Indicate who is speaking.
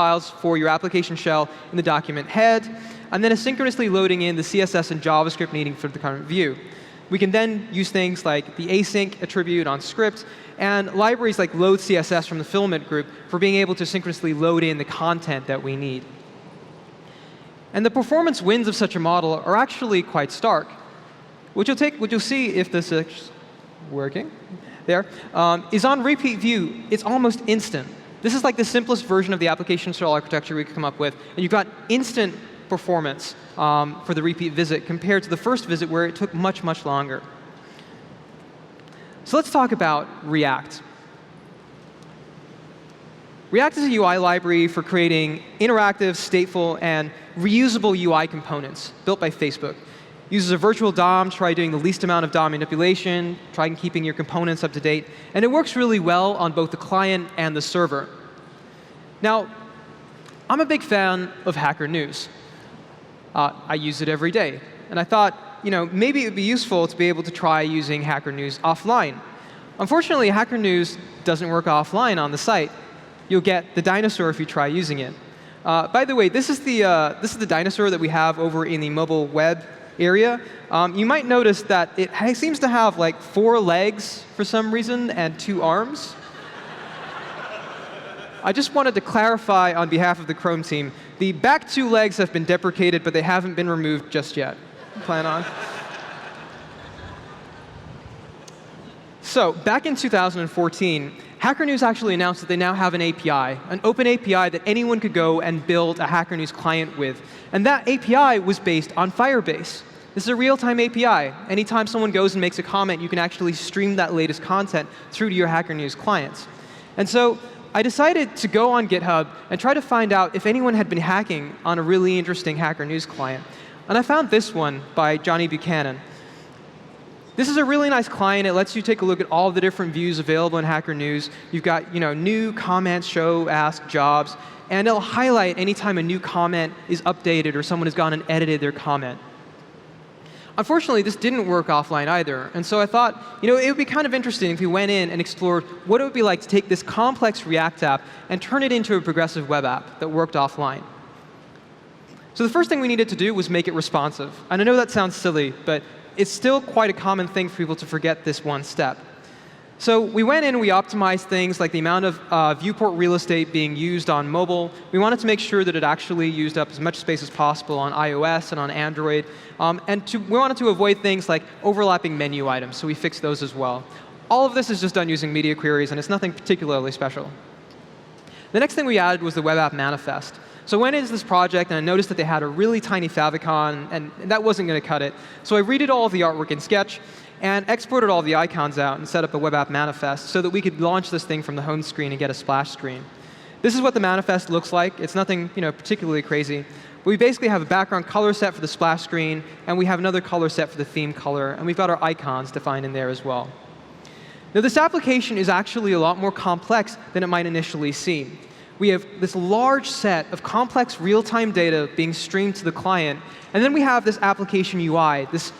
Speaker 1: files for your application shell in the document head, and then asynchronously loading in the CSS and JavaScript needing for the current view. We can then use things like the async attribute on script and libraries like load CSS from the filament group for being able to synchronously load in the content that we need. And the performance wins of such a model are actually quite stark. What you'll see if this is working there is on repeat view, it's almost instant. This is like the simplest version of the application shell architecture we could come up with. And you've got instant performance for the repeat visit compared to the first visit where it took much, much longer. So let's talk about React. React is a UI library for creating interactive, stateful, and reusable UI components built by Facebook. Uses a virtual DOM, try doing the least amount of DOM manipulation, try keeping your components up to date, and it works really well on both the client and the server. Now, I'm a big fan of Hacker News. I use it every day, and I thought, maybe it would be useful to be able to try using Hacker News offline. Unfortunately, Hacker News doesn't work offline on the site. You'll get the dinosaur if you try using it. By the way, this is the dinosaur that we have over in the mobile web area. You might notice that it seems to have like 4 legs for some reason and 2 arms. I just wanted to clarify on behalf of the Chrome team, the back 2 legs have been deprecated, but they haven't been removed just yet. Plan on. So back in 2014, Hacker News actually announced that they now have an API, an open API that anyone could go and build a Hacker News client with. And that API was based on Firebase. This is a real-time API. Anytime someone goes and makes a comment, you can actually stream that latest content through to your Hacker News clients. And so I decided to go on GitHub and try to find out if anyone had been hacking on a really interesting Hacker News client. And I found this one by Johnny Buchanan. This is a really nice client. It lets you take a look at all the different views available in Hacker News. You've got new comments, show, ask, jobs, and it'll highlight anytime a new comment is updated or someone has gone and edited their comment. Unfortunately, this didn't work offline either. And so I thought, it would be kind of interesting if we went in and explored what it would be like to take this complex React app and turn it into a progressive web app that worked offline. So the first thing we needed to do was make it responsive. And I know that sounds silly, but it's still quite a common thing for people to forget this one step. So we went in and we optimized things like the amount of viewport real estate being used on mobile. We wanted to make sure that it actually used up as much space as possible on iOS and on Android. We wanted to avoid things like overlapping menu items, so we fixed those as well. All of this is just done using media queries, and it's nothing particularly special. The next thing we added was the web app manifest. So I went into this project, and I noticed that they had a really tiny favicon, and that wasn't going to cut it. So I redid all of the artwork in Sketch and exported all the icons out and set up a web app manifest so that we could launch this thing from the home screen and get a splash screen. This is what the manifest looks like. It's nothing particularly crazy. But we basically have a background color set for the splash screen, and we have another color set for the theme color, and we've got our icons defined in there as well. Now, this application is actually a lot more complex than it might initially seem. We have this large set of complex real-time data being streamed to the client, and then we have this application UI, this